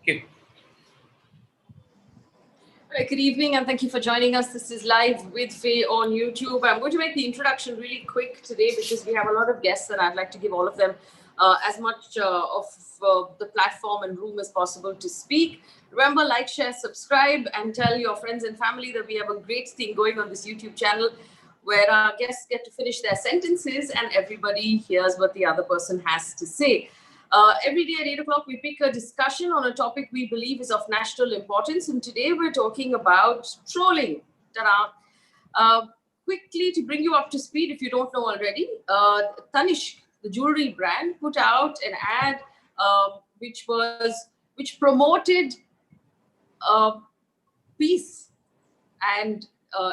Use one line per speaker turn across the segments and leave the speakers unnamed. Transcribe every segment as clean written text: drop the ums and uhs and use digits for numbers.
Okay.
Good evening and thank you for joining us. This is live with Faye on YouTube. I'm going to make the introduction really quick today because we have a lot of guests and I'd like to give all of them as much of the platform and room as possible to speak. Remember, like, share, subscribe, and tell your friends and family that we have a great thing going on this YouTube channel where our guests get to finish their sentences and everybody hears what the other person has to say. Every day at 8 o'clock, we pick a discussion on a topic we believe is of national importance. And today we're talking about trolling. Ta-da! Quickly, to bring you up to speed, if you don't know already, Tanishq, the jewelry brand, put out an ad which promoted peace and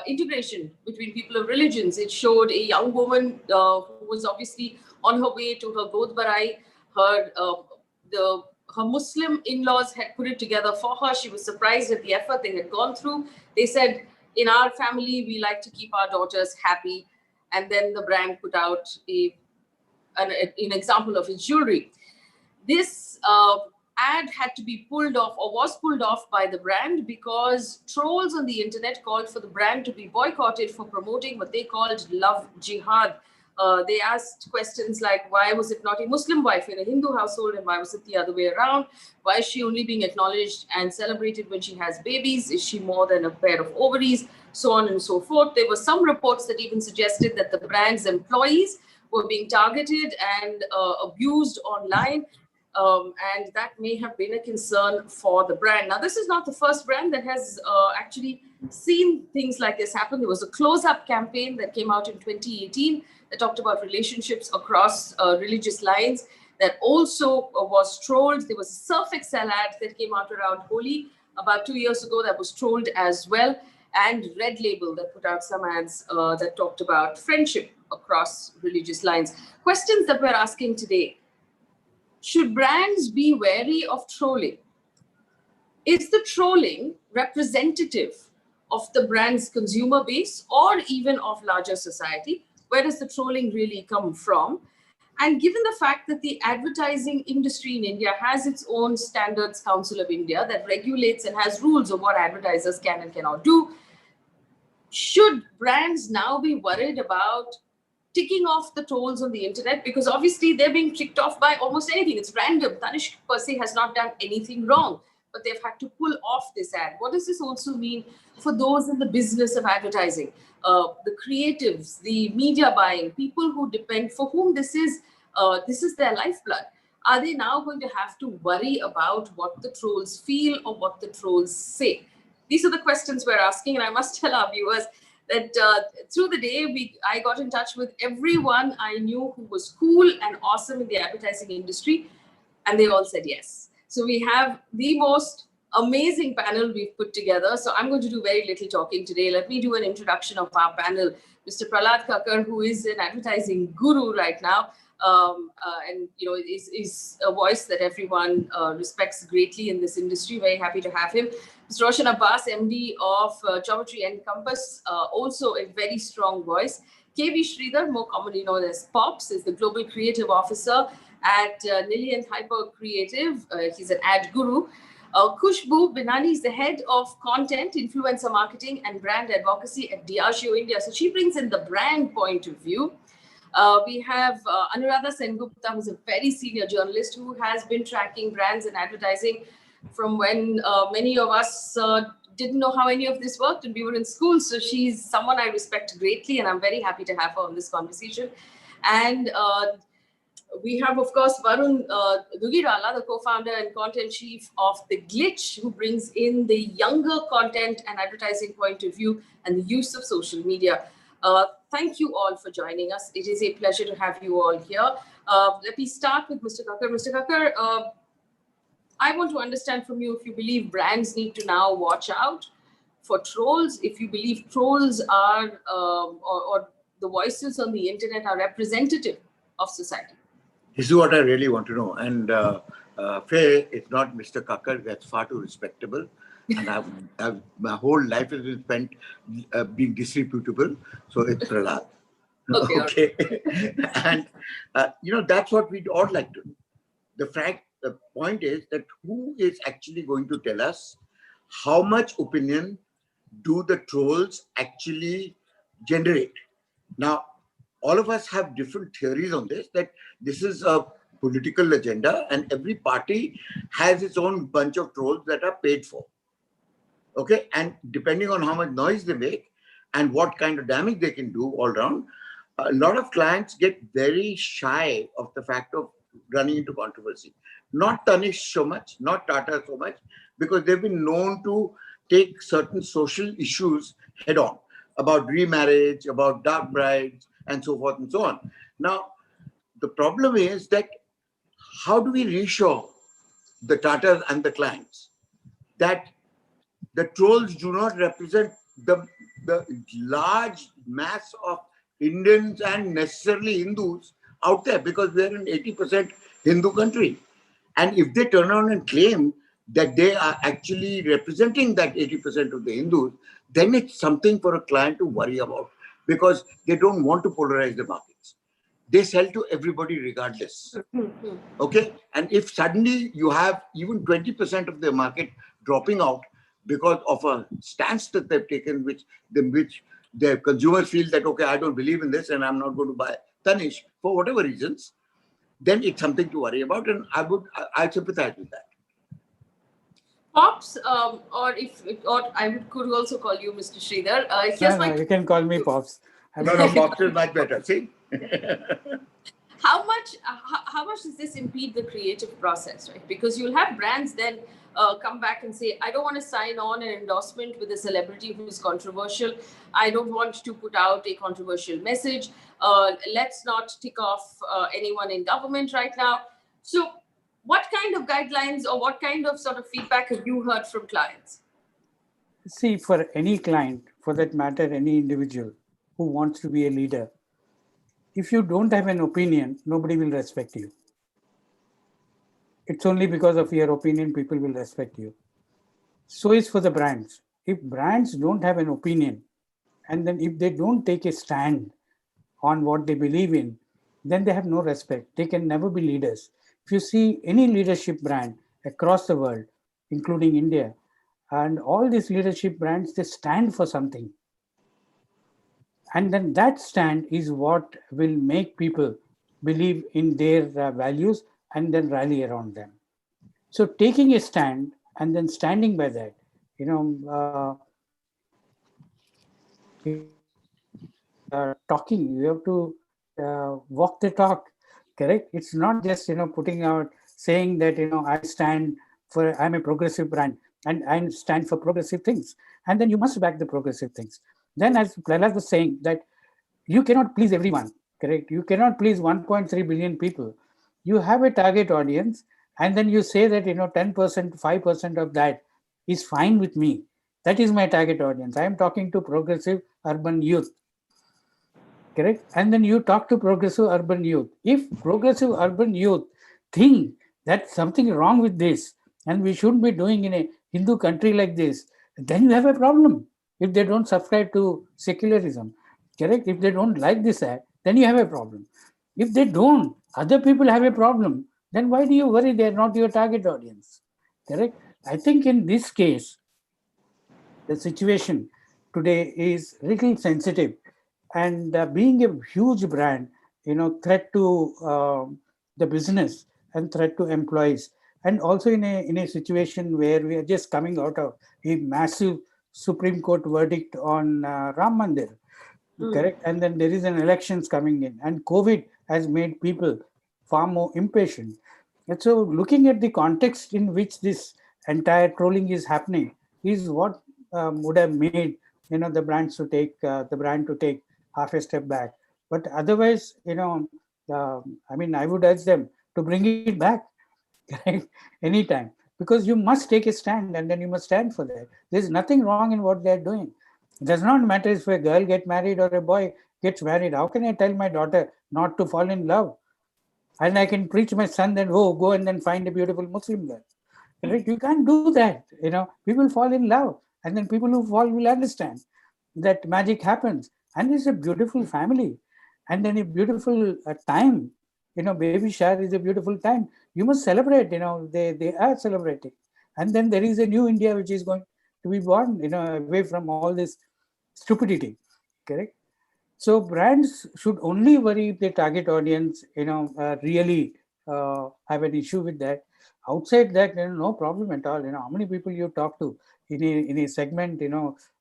integration between people of religions. It showed a young woman who was obviously on her way to her Godh Barai. Her Muslim in-laws had put it together for her. She was surprised at the effort they had gone through. They said, in our family, we like to keep our daughters happy. And then the brand put out an example of its jewelry. This ad had to be pulled off or was pulled off by the brand because trolls on the internet called for the brand to be boycotted for promoting what they called love jihad. They asked questions like, why was it not a Muslim wife in a Hindu household and why was it the other way around? Why is she only being acknowledged and celebrated when she has babies? Is she more than a pair of ovaries? So on and so forth. There were some reports that even suggested that the brand's employees were being targeted and abused online. And that may have been a concern for the brand. Now, this is not the first brand that has actually seen things like this happen. There was a close-up campaign that came out in 2018 that talked about relationships across religious lines that also was trolled. There was a Surf Excel ad that came out around Holi about 2 years ago that was trolled as well. And Red Label that put out some ads that talked about friendship across religious lines. Questions that we're asking today. Should brands be wary of trolling? Is the trolling representative of the brand's consumer base or even of larger society? Where does the trolling really come from? And given the fact that the advertising industry in India has its own Standards Council of India that regulates and has rules of what advertisers can and cannot do, should brands now be worried about ticking off the trolls on the internet? Because obviously they're being ticked off by almost anything. It's random. Tanishq per se has not done anything wrong, but they've had to pull off this ad. What does this also mean for those in the business of advertising? The creatives, the media buying, people who depend, for whom this is their lifeblood. Are they now going to have to worry about what the trolls feel or what the trolls say? These are the questions we're asking, and I must tell our viewers that through the day, I got in touch with everyone I knew who was cool and awesome in the advertising industry, and they all said yes. So we have the most amazing panel we've put together. So I'm going to do very little talking today. Let me do an introduction of our panel. Mr. Prahlad Kakkar, who is an advertising guru right now, and is a voice that everyone respects greatly in this industry. Very happy to have him. Mr. Roshan Abbas, MD of Geometry Encompass, also a very strong voice. Sridhar, more commonly known as Pops, is the Global Creative Officer at Nihilent HyperCollective. He's an ad guru. Khushboo, Benani is the head of content, influencer marketing and brand advocacy at Diageo India. So she brings in the brand point of view. We have Anuradha Sengupta, who's a very senior journalist who has been tracking brands and advertising from when many of us didn't know how any of this worked and we were in school. So she's someone I respect greatly and I'm very happy to have her on this conversation. And we have, of course, Varun Duggirala, the co-founder and content chief of The Glitch, who brings in the younger content and advertising point of view and the use of social media. Thank you all for joining us. It is a pleasure to have you all here. Let me start with Mr. Kakar. Mr. Kakar, I want to understand from you if you believe brands need to now watch out for trolls, if you believe trolls are, or the voices on the internet are representative of society.
This is what I really want to know. And Faye, it's not Mr. Kakar, that's far too respectable. And my whole life has been spent being disreputable. So it's Prahlad. Okay. And, that's what we'd all like to do. The fact the point is that who is actually going to tell us how much opinion do the trolls actually generate? Now, all of us have different theories on this, that this is a political agenda and every party has its own bunch of trolls that are paid for. Okay, and depending on how much noise they make and what kind of damage they can do all around, a lot of clients get very shy of the fact of running into controversy. Not Tanish so much, not Tata so much, because they've been known to take certain social issues head on, about remarriage, about dark brides, and so forth and so on. Now, the problem is that how do we reassure the Tatas and the clients that the trolls do not represent the large mass of Indians and necessarily Hindus out there, because we're an 80% Hindu country. And if they turn around and claim that they are actually representing that 80% of the Hindus, then it's something for a client to worry about, because they don't want to polarize the markets. They sell to everybody regardless. Okay? And if suddenly you have even 20% of the market dropping out because of a stance that they've taken, which their consumers feel that, okay, I don't believe in this and I'm not going to buy Tanish for whatever reasons, then it's something to worry about. And I sympathize with that.
Pops, or I could also call you Mr. Sridhar.
No, you can call me Pops.
No, Pops is much better. See?
How much does this impede the creative process, right? Because you'll have brands then come back and say, I don't want to sign on an endorsement with a celebrity who's controversial. I don't want to put out a controversial message. Let's not tick off anyone in government right now. So what kind of guidelines or what kind of sort of feedback have you heard from clients?
See, for any client, for that matter, any individual who wants to be a leader, if you don't have an opinion, nobody will respect you. It's only because of your opinion people will respect you. So is for the brands. If brands don't have an opinion, and then if they don't take a stand on what they believe in, then they have no respect. They can never be leaders. If you see any leadership brand across the world, including India, and all these leadership brands, they stand for something. And then that stand is what will make people believe in their values and then rally around them. So taking a stand and then standing by that, talking, you have to walk the talk, correct? It's not just, putting out, saying that, I'm a progressive brand and I stand for progressive things. And then you must back the progressive things. Then as Prahlad was saying that you cannot please everyone, correct? You cannot please 1.3 billion people. You have a target audience and then you say that, 10%, 5% of that is fine with me. That is my target audience. I am talking to progressive urban youth. Correct? And then you talk to progressive urban youth. If progressive urban youth think that something wrong with this and we shouldn't be doing in a Hindu country like this, then you have a problem. If they don't subscribe to secularism, correct? If they don't like this act, then you have a problem. If they don't, other people have a problem. Then why do you worry they're not your target audience? Correct? I think in this case, the situation today is little sensitive, and being a huge brand, threat to the business and threat to employees, and also in a situation where we are just coming out of a massive Supreme Court verdict on Ram Mandir, correct? And then there is an elections coming in, and COVID has made people far more impatient. And so looking at the context in which this entire trolling is happening is what would have made the brand to take half a step back. But otherwise, I would urge them to bring it back right? Anytime, because you must take a stand and then you must stand for that. There's nothing wrong in what they're doing. It does not matter if a girl gets married or a boy gets married. How can I tell my daughter not to fall in love? And I can preach my son that, go and then find a beautiful Muslim girl. Right? You can't do that. People fall in love, and then people who fall will understand that magic happens, and it's a beautiful family, and then a beautiful time baby shower is a beautiful time. You must celebrate. They are celebrating, and then there is a new India which is going to be born. Away from all this stupidity. Correct. So brands should only worry if the target audience, really have an issue with that. Outside that, no problem at all. How many people you talk to in a segment,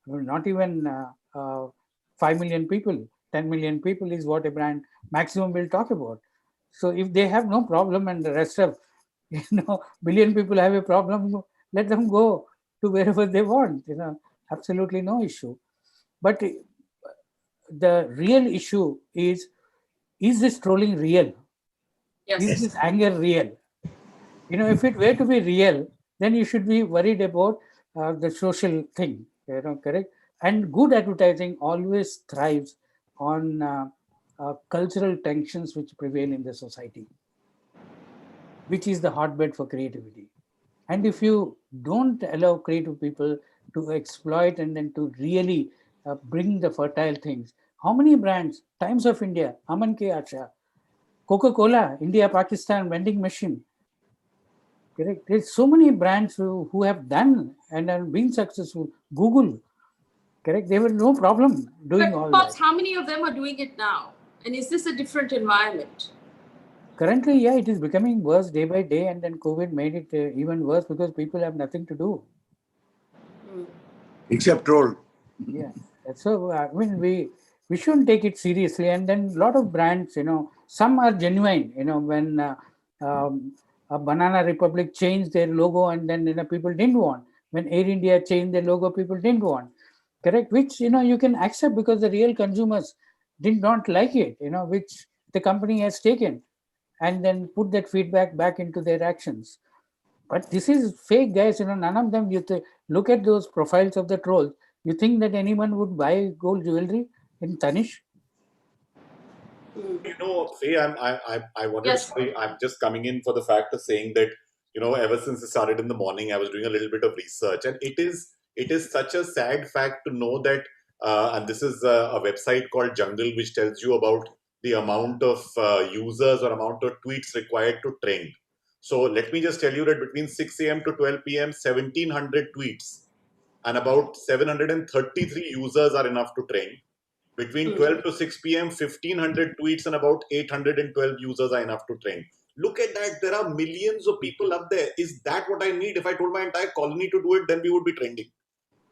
not even 5 million people, 10 million people is what a brand maximum will talk about. So if they have no problem and the rest of, billion people have a problem, let them go to wherever they want. Absolutely no issue. But the real issue is this trolling real?
Yes.
Is this anger real? If it were to be real, then you should be worried about the social thing, correct? And good advertising always thrives on cultural tensions which prevail in the society, which is the hotbed for creativity. And if you don't allow creative people to exploit and then to really bring the fertile things, how many brands? Times of India, Aman Ke Acha, Coca-Cola, India, Pakistan, vending machine. Correct. There's so many brands who have done and have been successful. Google, correct. There was no problem doing all
Pops,
that.
how many of them are doing it now? And is this a different environment?
Currently, yeah, it is becoming worse day by day, and then COVID made it even worse because people have nothing to do.
Except troll.
Yeah. So I mean, we shouldn't take it seriously. And then a lot of brands, some are genuine. When a Banana Republic changed their logo, and then people didn't want. When Air India changed their logo, people didn't want. Correct, which you can accept because the real consumers did not like it. Which the company has taken, and then put that feedback back into their actions. But this is fake, guys. None of them. Look at those profiles of the trolls. You think that anyone would buy gold jewelry in Tanish?
Faye, I wanted
Yes.
to say, I'm just coming in for the fact of saying that, ever since it started in the morning, I was doing a little bit of research, and it is such a sad fact to know that, and this is a website called Jungle, which tells you about the amount of users or amount of tweets required to trend. So let me just tell you that between 6 a.m. to 12 p.m., 1,700 tweets and about 733 users are enough to trend. Between 12 to 6 p.m., 1,500 tweets and about 812 users are enough to trend. Look at that. There are millions of people up there. Is that what I need? If I told my entire colony to do it, then we would be trending.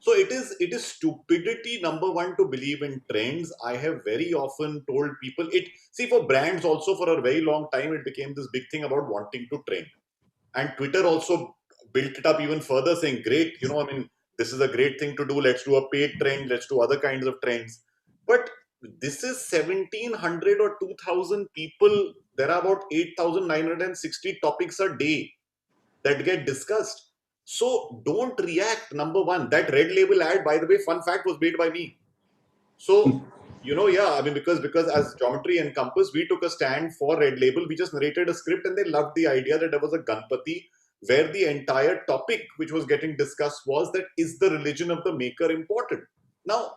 So it is stupidity, number one, to believe in trends. I have very often told people for brands also for a very long time, it became this big thing about wanting to trend. And Twitter also built it up even further, saying, great, this is a great thing to do. Let's do a paid trend. Let's do other kinds of trends. But this is 1,700 or 2,000 people. There are about 8,960 topics a day that get discussed. So don't react. Number one, that red label ad, by the way, fun fact, was made by me. So, because as Geometry Encompass, we took a stand for Red Label. We just narrated a script and they loved the idea that there was a Ganpati where the entire topic which was getting discussed was that is the religion of the maker important? Now,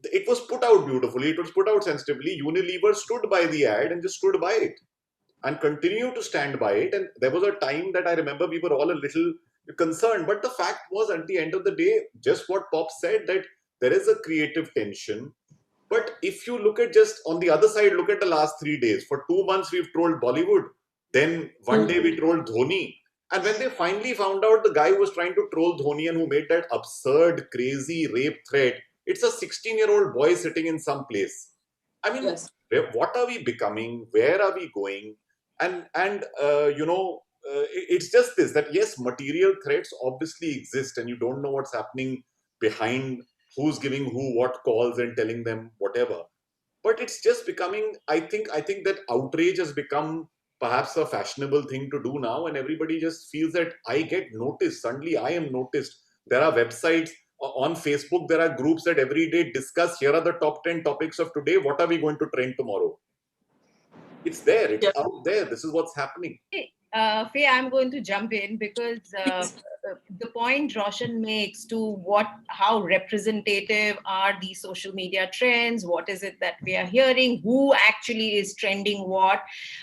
it was put out beautifully. It was put out sensitively. Unilever stood by the ad and just stood by it and continued to stand by it. And there was a time that I remember we were all a little concerned. But the fact was, at the end of the day, just what Pop said, that there is a creative tension. But if you look at just on the other side, look at the last 3 days. For 2 months, we've trolled Bollywood. Then one day we trolled Dhoni. And when they finally found out the guy who was trying to troll Dhoni and who made that absurd, crazy rape threat, it's a 16-year-old boy sitting in some place. I mean,
Yes.
What are we becoming? Where are we going? It's just this, that yes, material threats obviously exist and you don't know what's happening behind, who's giving who what calls and telling them whatever. But it's just becoming, I think that outrage has become perhaps a fashionable thing to do now, and everybody just feels that I get noticed. Suddenly I am noticed. There are websites on Facebook, there are groups that every day discuss, here are the top 10 topics of today. What are we going to trend tomorrow? It's there. It's out there. This is what's happening.
Faye, I'm going to jump in because the point Roshan makes to how representative are these social media trends, what is it that we are hearing, who actually is trending what.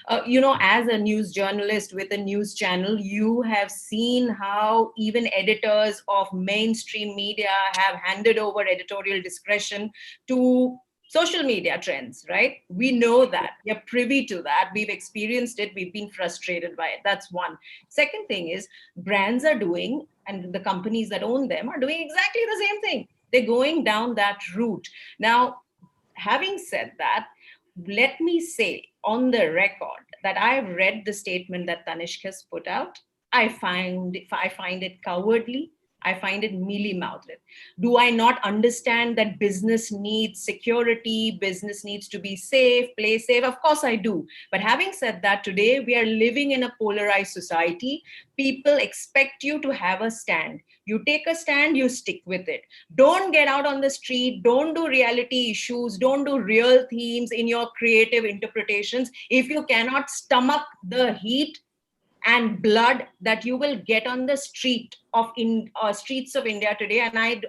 As a news journalist with a news channel, you have seen how even editors of mainstream media have handed over editorial discretion to social media trends, right? We know that. We are privy to that. We've experienced it. We've been frustrated by it. That's one. Second thing is brands are doing, and the companies that own them are doing exactly the same thing. They're going down that route. Now, having said that, let me say on the record that I've read the statement that Tanishq has put out. I find it cowardly. I find it mealy-mouthed. Do I not understand that business needs security, business needs to be safe, play safe? Of course I do. But having said that, today we are living in a polarized society. People expect you to have a stand. You take a stand, you stick with it. Don't get out on the street. Don't do reality issues. Don't do real themes in your creative interpretations. If you cannot stomach the heat and blood that you will get on the streets of India today, and I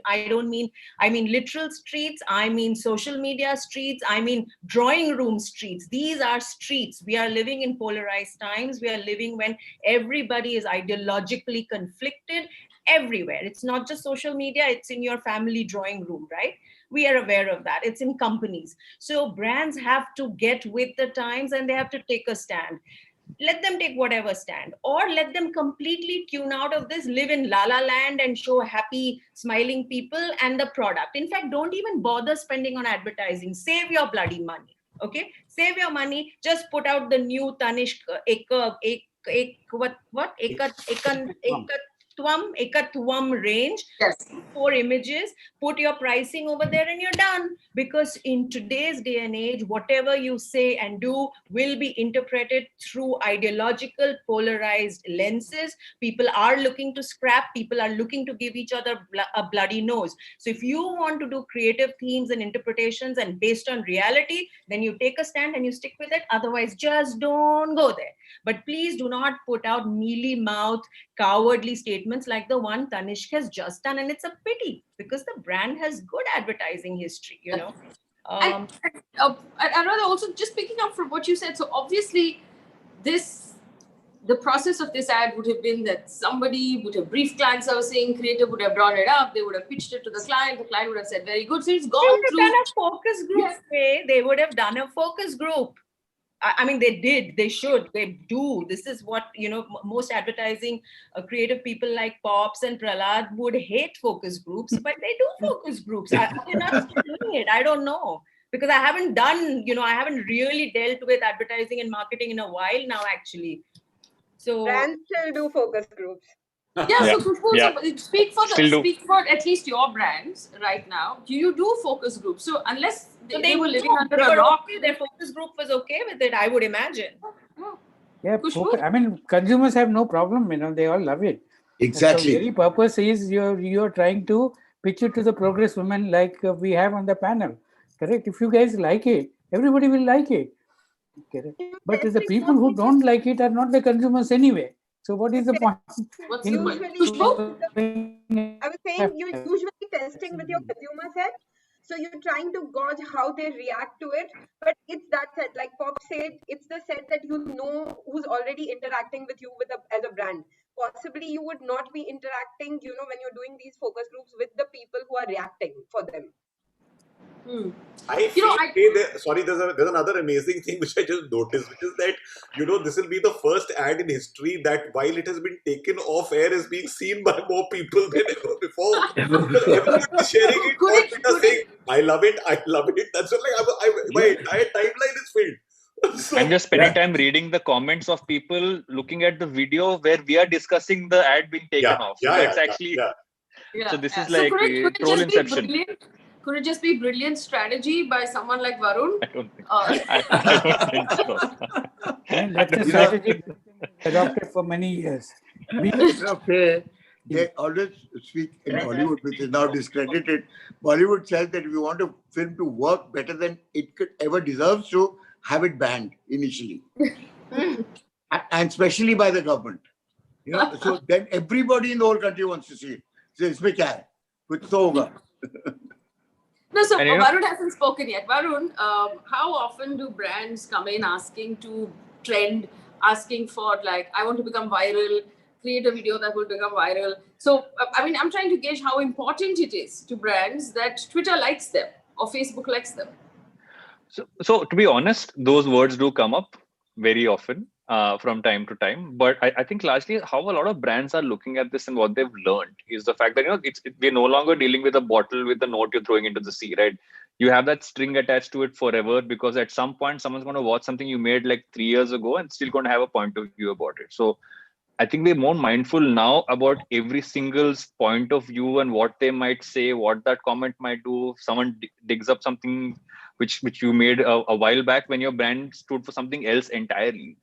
mean literal streets, I mean social media streets, I mean drawing room streets. These are streets. We are living in polarized times. We are living when everybody is ideologically conflicted everywhere. It's not just social media, it's in your family drawing room, right? We are aware of that. It's in companies. So brands have to get with the times and they have to take a stand. Let them take whatever stand, or let them completely tune out of this, live in la la land and show happy smiling people and the product. In fact, don't even bother spending on advertising. Save your bloody money. Okay, save your money. Just put out the new Tanishq Ekatwam range.
Yes.
4 images, put your pricing over there and you're done. Because in today's day and age, whatever you say and do will be interpreted through ideological polarized lenses. People are looking to scrap. People are looking to give each other a bloody nose. So if you want to do creative themes and interpretations and based on reality, then you take a stand and you stick with it. Otherwise, just don't go there. But please do not put out mealy-mouthed, cowardly statements like the one Tanishq has just done. And it's a pity because the brand has good advertising history, you know.
And Anuradha, also just picking up from what you said, so obviously the process of this ad would have been that somebody would have briefed client servicing, creative would have drawn it up, they would have pitched it to the client would have said, very good. So it's gone through.
They would have done a focus group. Yeah. They would have done a focus group. I mean, they did, they should, they do. This is what, you know, most advertising creative people like Pops and Prahlad would hate focus groups, but they do focus groups. They're not doing it. I don't know. Because I haven't done, you know, I haven't really dealt with advertising and marketing in a while now, actually. So
brands still do focus groups.
Yeah, so Khushboo, speak for at least your brands right now. Do you do focus groups? So unless they were living under a rock,
their focus group was okay with it, I would imagine.
Yeah, I mean, consumers have no problem, you know, they all love it.
Exactly.
The very purpose is you're trying to pitch it to the progress women like we have on the panel. Correct? If you guys like it, everybody will like it. Correct? But the people who don't like it are not the consumers anyway. So what is the point?
What's the point?
I was saying you're usually testing with your consumer set. So you're trying to gauge how they react to it. But it's that set, like Pop said, it's the set that you know who's already interacting with you as a brand. Possibly you would not be interacting, you know, when you're doing these focus groups with the people who are reacting for them.
I feel, there's another amazing thing which I just noticed, which is that, you know, this will be the first ad in history that while it has been taken off air is being seen by more people than ever before. Everyone is sharing it, saying, I love it. That's what, like, my entire timeline is filled.
So, I'm just spending time reading the comments of people looking at the video where we are discussing the ad being taken off. So this is like troll inception.
Could it just be brilliant strategy by someone like Varun?
I don't think, I don't think so.
And that's a strategy adopted for many years.
They always speak in Bollywood, which is now discredited. Bollywood says that if you want a film to work better than it could ever deserve to, have it banned initially. And especially by the government. So then everybody in the whole country wants to see it. So it's kya hai? Kuch to hoga.
No, so Varun hasn't spoken yet. Varun, how often do brands come in asking to trend, asking for like, I want to become viral, create a video that will become viral? So, I mean, I'm trying to gauge how important it is to brands that Twitter likes them or Facebook likes them.
So to be honest, those words do come up very often from time to time. But I think largely how a lot of brands are looking at this and what they've learned is the fact that, we're no longer dealing with a bottle with a note you're throwing into the sea, right? You have that string attached to it forever because at some point someone's going to watch something you made like 3 years ago and still going to have a point of view about it. So I think we're more mindful now about every single point of view and what they might say, what that comment might do. If someone digs up something which you made a while back when your brand stood for something else entirely.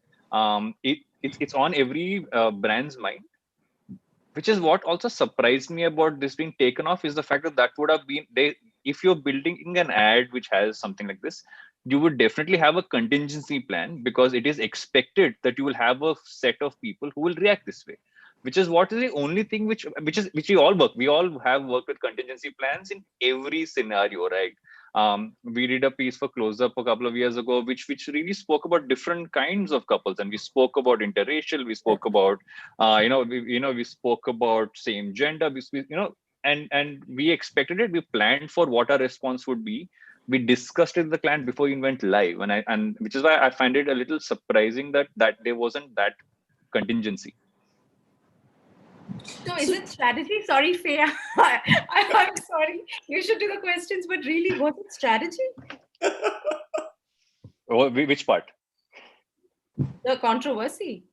It's on every brand's mind, which is what also surprised me about this being taken off is the fact that would have been if you're building an ad which has something like this, you would definitely have a contingency plan because it is expected that you will have a set of people who will react this way, which is what is the only thing which we all work. We all have worked with contingency plans in every scenario, right? We did a piece for Close Up a couple of years ago, which really spoke about different kinds of couples, and we spoke about interracial, we spoke about we spoke about same gender, and we expected it. We planned for what our response would be. We discussed it with the client before we went live, and which is why I find it a little surprising that there wasn't that contingency.
So is it strategy? Sorry, Faye. I'm sorry. You should do the questions, but really, was it strategy?
Which part?
The controversy.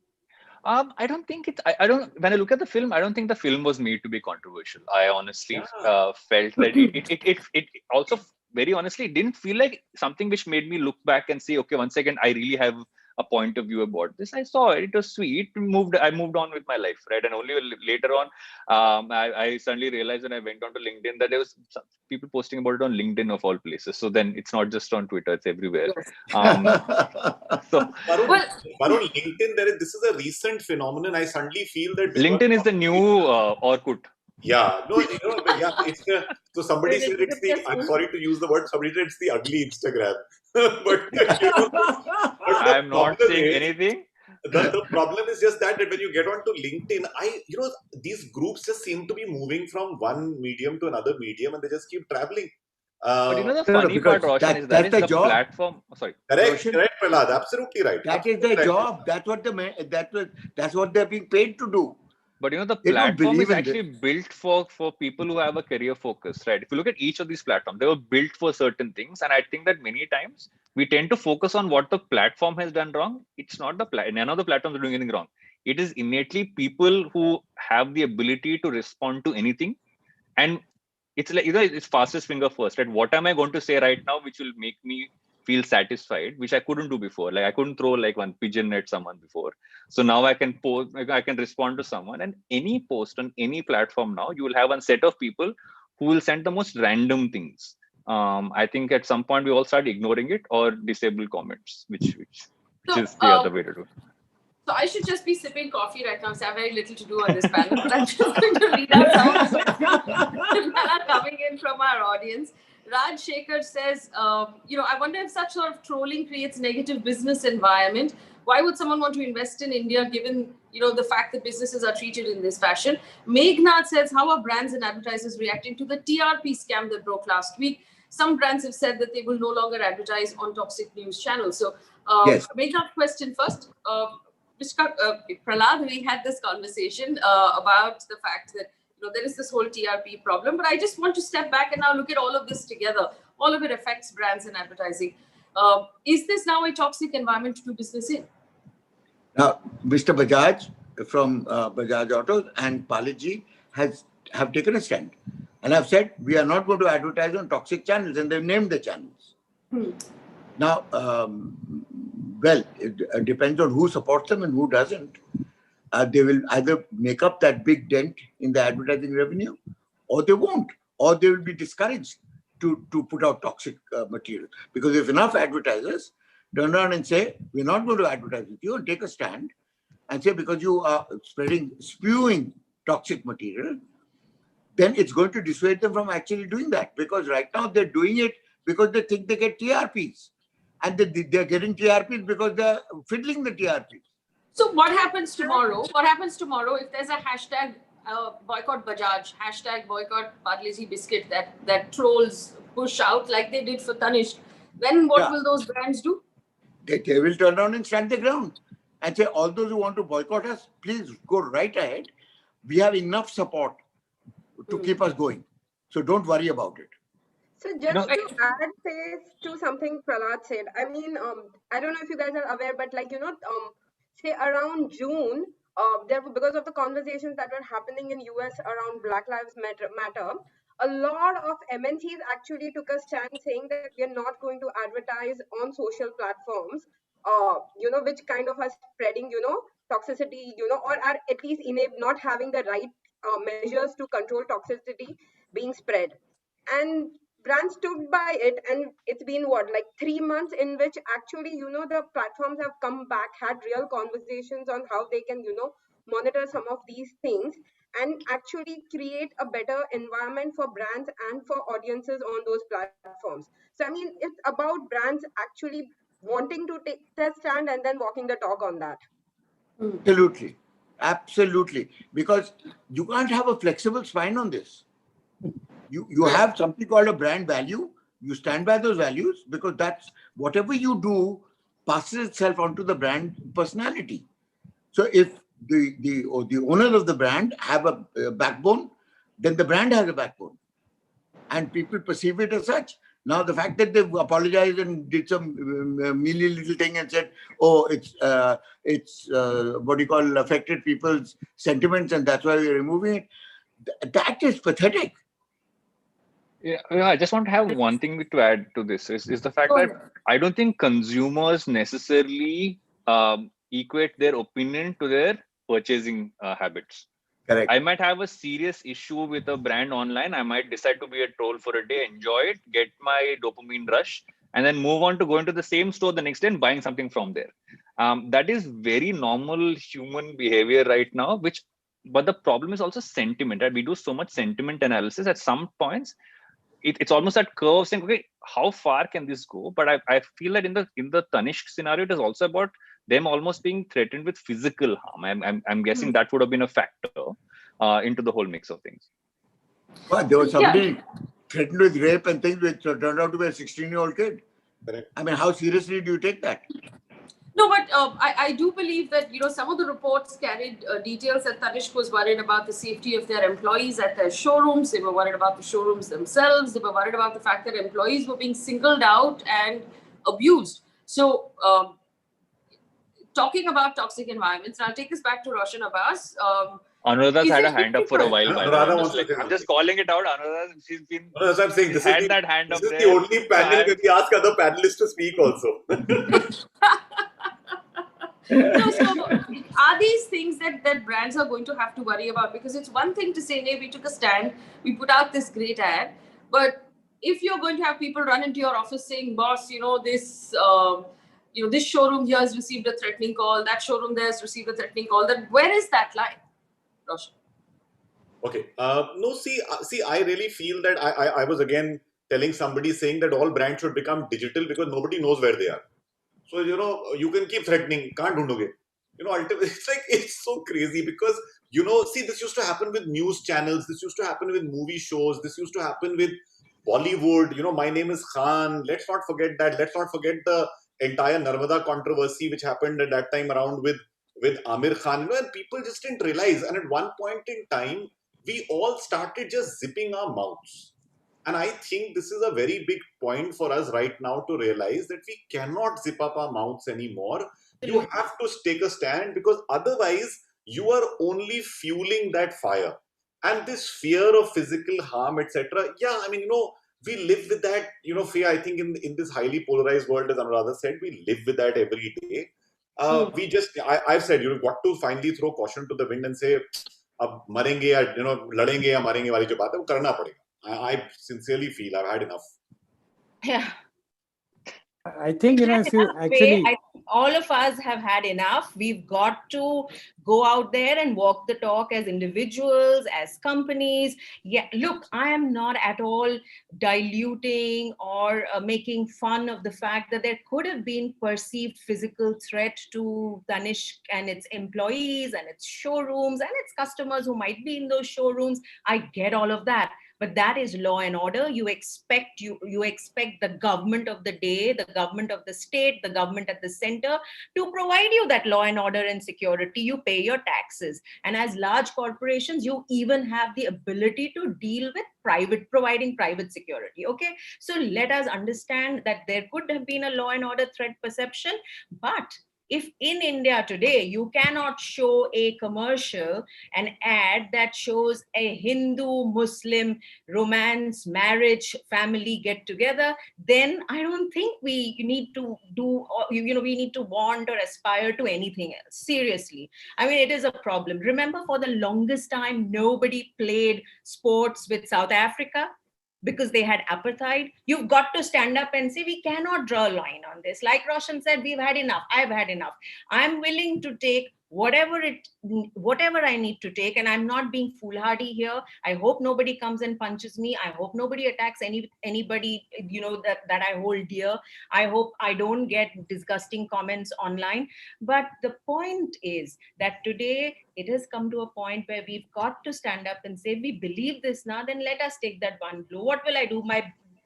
I don't think it. I don't. When I look at the film, I don't think the film was made to be controversial. I honestly felt that it also very honestly it didn't feel like something which made me look back and say, okay, 1 second, I really have a point of view about this. I saw it. It was sweet. I moved on with my life, right? And only later on, I suddenly realized when I went onto LinkedIn that there was some people posting about it on LinkedIn of all places. So then it's not just on Twitter; it's everywhere.
So Varun, LinkedIn, this is a recent phenomenon. I suddenly feel that
LinkedIn is the new Orkut.
Yeah, no, it's so somebody said it's the, I'm sorry to use the word, somebody said it's the ugly Instagram. but
I'm not saying anything.
The problem is just that when you get onto LinkedIn, these groups just seem to be moving from one medium to another medium and they just keep traveling.
But the funny part, Roshan, is that is the job. Platform. Oh, sorry.
Correct, Prahlad, absolutely right.
That is their job. That's what they're being paid to do.
But the platform is actually built for people who have a career focus, right? If you look at each of these platforms, they were built for certain things. And I think that many times we tend to focus on what the platform has done wrong. It's not none of the platforms are doing anything wrong. It is innately people who have the ability to respond to anything. And it's like, it's fastest finger first, right? What am I going to say right now, which will make me feel satisfied, which I couldn't do before. Like I couldn't throw like one pigeon at someone before. So now I can post, I can respond to someone, and any post on any platform now, you will have one set of people who will send the most random things. I think at some point we all start ignoring it or disable comments, which is the other way to do it.
So I should just be sipping coffee right now. So I have very little to do on this panel, but I'm just going to read out some of the questions that are coming in from our audience. Raj Shekhar says, I wonder if such sort of trolling creates negative business environment. Why would someone want to invest in India given, the fact that businesses are treated in this fashion? Meghnad says, how are brands and advertisers reacting to the TRP scam that broke last week? Some brands have said that they will no longer advertise on toxic news channels. So
yes.
Meghnad question first. Prahlad, we had this conversation about the fact that there is this whole TRP problem, but I just want to step back and now look at all of this together. All of it affects brands and advertising. Is this now a toxic environment to do business in?
Now, Mr. Bajaj from Bajaj Autos and Paliji have taken a stand and have said, we are not going to advertise on toxic channels, and they've named the channels. Now, well, it depends on who supports them and who doesn't. They will either make up that big dent in the advertising revenue, or they won't, or they will be discouraged to put out toxic material. Because if enough advertisers turn around and say, we're not going to advertise with you and take a stand, and say because you are spewing toxic material, then it's going to dissuade them from actually doing that. Because right now they're doing it because they think they get TRPs. And they're getting TRPs because they're fiddling the TRPs.
So what happens tomorrow? What happens tomorrow if there's a hashtag boycott Bajaj, hashtag boycott Parle-G biscuit that trolls push out like they did for Tanishq? Then what will those brands do?
They will turn around and stand their ground and say, all those who want to boycott us, please go right ahead. We have enough support to keep us going. So don't worry about it.
So just to add face to something Prahlad said, I mean, I don't know if you guys are aware, but like, say around June, because of the conversations that were happening in US around Black Lives Matter, a lot of MNCs actually took a stand saying that we are not going to advertise on social platforms, which kind of are spreading, toxicity, or are at least not having the right measures to control toxicity being spread. And brands stood by it, and it's been like 3 months in which actually the platforms have come back, had real conversations on how they can monitor some of these things and actually create a better environment for brands and for audiences on those platforms. So I mean, it's about brands actually wanting to take their stand and then walking the talk on that.
Absolutely, because you can't have a flexible spine on this. You have something called a brand value. You stand by those values because that's whatever you do passes itself onto the brand personality. So if the owner of the brand have a backbone, then the brand has a backbone, and people perceive it as such. Now the fact that they've apologized and did some mealy little thing and said, "Oh, it's what do you call affected people's sentiments, and that's why we're removing it," that is pathetic.
Yeah, I just want to have one thing to add to this is the fact that I don't think consumers necessarily equate their opinion to their purchasing habits.
Correct.
I might have a serious issue with a brand online. I might decide to be a troll for a day, enjoy it, get my dopamine rush, and then move on to going to the same store the next day and buying something from there. That is very normal human behavior right now, but the problem is also sentiment, right? We do so much sentiment analysis at some points. It's almost that curve saying, okay, how far can this go? But I feel that in the Tanishq scenario, it is also about them almost being threatened with physical harm. I'm guessing that would have been a factor into the whole mix of things.
Well, there was somebody threatened with rape and things which turned out to be a 16-year-old kid. Correct. I mean, how seriously do you take that?
No, but I do believe that, some of the reports carried details that Tanishq was worried about the safety of their employees at their showrooms. They were worried about the showrooms themselves. They were worried about the fact that employees were being singled out and abused. So talking about toxic environments, and I'll take this back to Roshan, Abbas.
Anuradha's had a hand up for a while. I'm just calling it out. Anuradha, she's been.
No, that's what I'm saying. This
had that hand up there.
This is the only panel where we ask other panelists to speak also.
No, so are these things that brands are going to have to worry about? Because it's one thing to say, hey, we took a stand, we put out this great ad, but if you're going to have people run into your office saying, boss, this this showroom here has received a threatening call, that showroom there has received a threatening call, then where is that line, Roshan?
Okay. No, see, I really feel that I was again telling somebody saying that all brands should become digital because nobody knows where they are. So, you can keep threatening, can't dundoge. Ultimately, it's so crazy because, see, this used to happen with news channels. This used to happen with movie shows. This used to happen with Bollywood. My name is Khan. Let's not forget that. Let's not forget the entire Narmada controversy, which happened at that time around with Amir Khan. And people just didn't realize. And at one point in time, we all started just zipping our mouths. And I think this is a very big point for us right now to realize that we cannot zip up our mouths anymore. You have to take a stand because otherwise you are only fueling that fire. And this fear of physical harm, etc. Yeah, I mean, we live with that, Faye, I think in this highly polarized world, as Anuradha said, we live with that every day. I've said, you've got to finally throw caution to the wind and say, ab marenge ya, ladenge ya marenge wali jo baat hai, wo karna padega. I sincerely feel I've had enough.
Yeah.
I think, if you actually...
all of us have had enough. We've got to go out there and walk the talk as individuals, as companies. Yeah, look, I am not at all diluting or making fun of the fact that there could have been perceived physical threat to Tanishq and its employees and its showrooms and its customers who might be in those showrooms. I get all of that. But that is law and order. You expect the government of the day, the government of the state, the government at the center to provide you that law and order and security. You pay your taxes. And as large corporations, you even have the ability to deal with providing private security. Okay. So let us understand that there could have been a law and order threat perception, but if in India today, you cannot show a commercial, an ad that shows a Hindu-Muslim romance, marriage, family get together, then I don't think we need to we need to want or aspire to anything else. Seriously. I mean, it is a problem. Remember, for the longest time, nobody played sports with South Africa because they had apartheid. You've got to stand up and say, we cannot draw a line on this. Like Roshan said, we've had enough. I've had enough. I'm willing to take whatever I need to take, and I'm not being foolhardy here. I hope nobody comes and punches me. I hope nobody attacks anybody that I hold dear. I hope I don't get disgusting comments online. But the point is that today it has come to a point where we've got to stand up and say, we believe this now, then let us take that one blow. What will I do?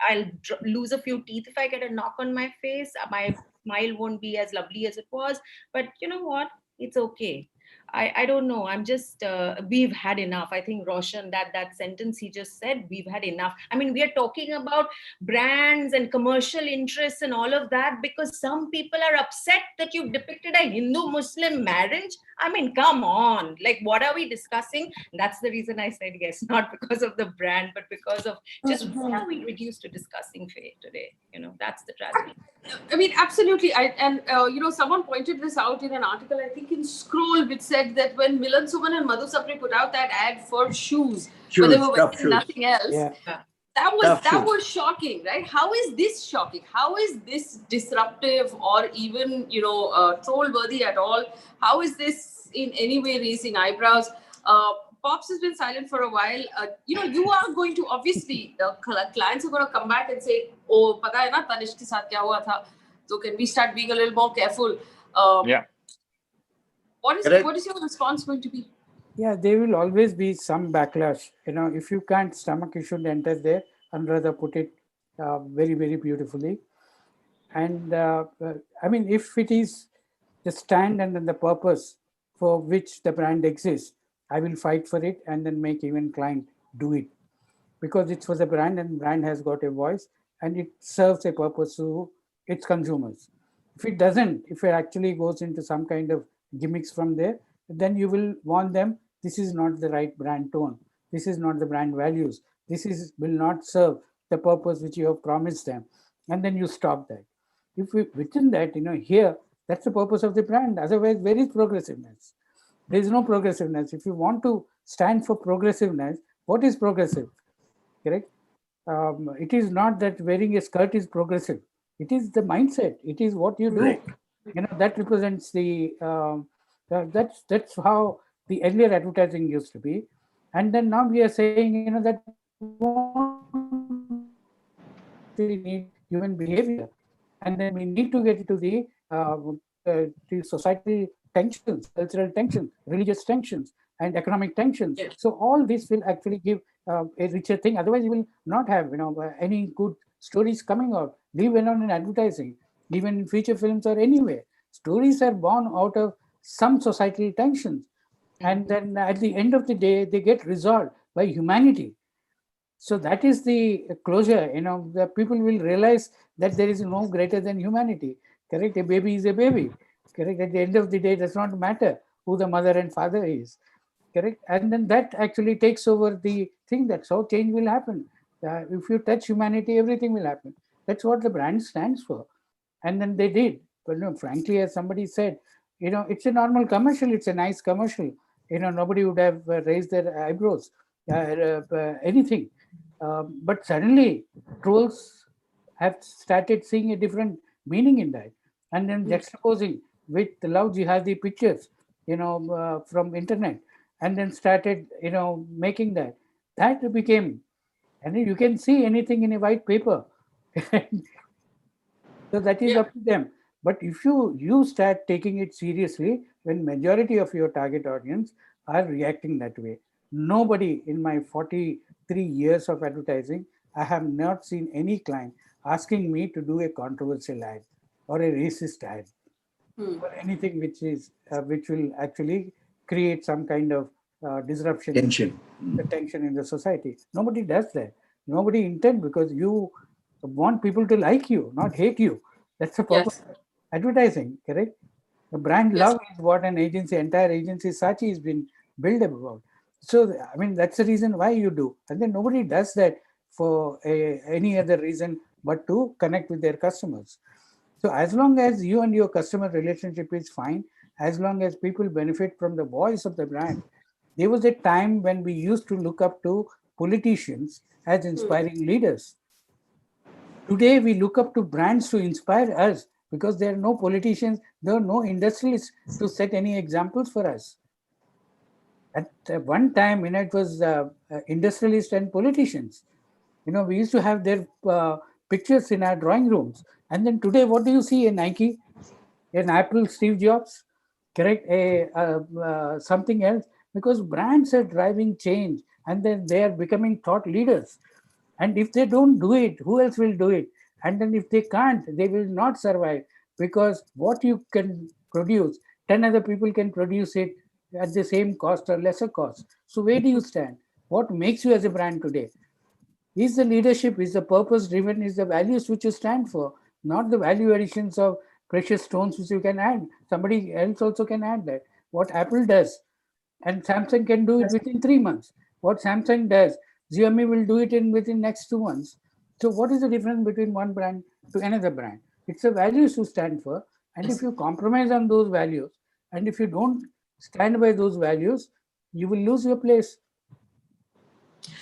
I'll lose a few teeth if I get a knock on my face. My smile won't be as lovely as it was. But you know what? It's okay. I don't know. I'm just, we've had enough. I think Roshan, that sentence he just said, we've had enough. I mean, we are talking about brands and commercial interests and all of that because some people are upset that you've depicted a Hindu-Muslim marriage. I mean, come on. Like, what are we discussing? That's the reason I said yes, not because of the brand, but because of just what are we reduced to discussing, Faye, today? That's the tragedy.
I mean, absolutely. Someone pointed this out in an article, I think in Scroll, which said that when Milan Suman and Madhu Sapre put out that ad for shoes where they were wearing nothing else, that was shocking, right? How is this shocking? How is this disruptive or even, troll-worthy at all? How is this in any way raising eyebrows? Pops has been silent for a while. You are going to, obviously, clients are going to come back and say, oh, pata hai na, Tanishq ke saath kya hua tha? So can we start being a little more careful? What is your response going to be?
Yeah, there will always be some backlash. If you can't stomach, you should enter there. Anuradha put it very, very beautifully. And I mean, if it is the stand and then the purpose for which the brand exists, I will fight for it and then make even client do it. Because it's for the brand and brand has got a voice and it serves a purpose to its consumers. If it doesn't, if it actually goes into some kind of gimmicks from there, then you will warn them, this is not the right brand tone. This is not the brand values. This will not serve the purpose which you have promised them. And then you stop that. If we within that, here, that's the purpose of the brand. Otherwise, where is progressiveness? There is no progressiveness. If you want to stand for progressiveness, what is progressive? Correct? It is not that wearing a skirt is progressive. It is the mindset. It is what you do. That represents the. That's how the earlier advertising used to be, and then now we are saying that we need human behavior, and then we need to get to the societal tensions, cultural tensions, religious tensions, and economic tensions. Yes. So all this will actually give a richer thing. Otherwise, you will not have any good stories coming out. Leave alone in advertising, even in feature films or anywhere. Stories are born out of some societal tensions, and then at the end of the day, they get resolved by humanity. So that is the closure. The people will realize that there is no greater than humanity. Correct? A baby is a baby. Correct? At the end of the day, it does not matter who the mother and father is. Correct? And then that actually takes over the thing. That's how change will happen. If you touch humanity, everything will happen. That's what the brand stands for. And then they did. But no, frankly, as somebody said, it's a normal commercial. It's a nice commercial. Nobody would have raised their eyebrows, anything. But suddenly, trolls have started seeing a different meaning in that. and then juxtaposing with the love jihadi pictures, from internet, and then started, making that. That became, and you can see anything in a white paper. So that is
Yeah.
up to them. But if you start taking it seriously, when majority of your target audience are reacting that way, nobody in my 43 years of advertising, I have not seen any client asking me to do a controversial ad or a racist ad or anything which will actually create some kind of disruption,
Tension.
the tension in the society. Nobody does that. Nobody intend, because you want people to like you, not hate you. That's the purpose
Yes.
of advertising, correct? The brand
Yes.
love is what an agency, entire agency, Sachi, has been built about. So, I mean, that's the reason why you do. And then nobody does that for any other reason but to connect with their customers. So, as long as you and your customer relationship is fine, as long as people benefit from the voice of the brand, there was a time when we used to look up to politicians as inspiring leaders. Today, we look up to brands to inspire us because there are no politicians, there are no industrialists to set any examples for us. At one time, it was industrialists and politicians. We used to have their pictures in our drawing rooms. And then today, what do you see? A Nike, an Apple, Steve Jobs, correct? Something else, because brands are driving change, and then they are becoming thought leaders. And if they don't do it, who else will do it? And then if they can't, they will not survive, because what you can produce, 10 other people can produce it at the same cost or lesser cost. So where do you stand? What makes you as a brand today? Is the leadership, is the purpose driven, is the values which you stand for, not the value additions of precious stones which you can add. Somebody else also can add that. What Apple does, and Samsung can do it within 3 months. What Samsung does, Xiaomi will do it in within next 2 months. So what is the difference between one brand to another brand? It's the values you stand for, and if
Yes.
you compromise on those values, and if you don't stand by those values, you will lose your place.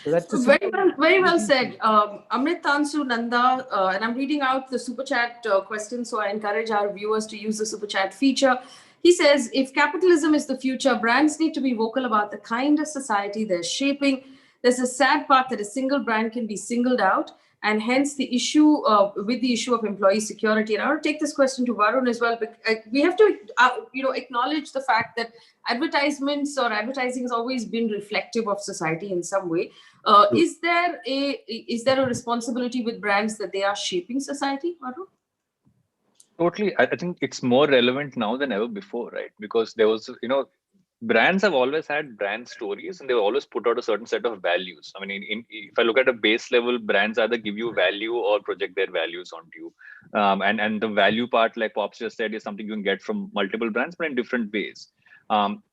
So that's the simple.
Very well said. Amrit Tansu Nanda, and I'm reading out the super chat question, so I encourage our viewers to use the super chat feature. He says, if capitalism is the future, brands need to be vocal about the kind of society they're shaping. There's a sad part that a single brand can be singled out, and hence the issue with the issue of employee security. And I want to take this question to Varun as well. But we have to, acknowledge the fact that advertisements or advertising has always been reflective of society in some way. Is there a responsibility with brands that they are shaping society, Varun?
Totally. I think it's more relevant now than ever before, right? Because there was, brands have always had brand stories, and they always put out a certain set of values. I mean, if I look at a base level, brands either give you value or project their values onto you. And the value part, like Pops just said, is something you can get from multiple brands, but in different ways.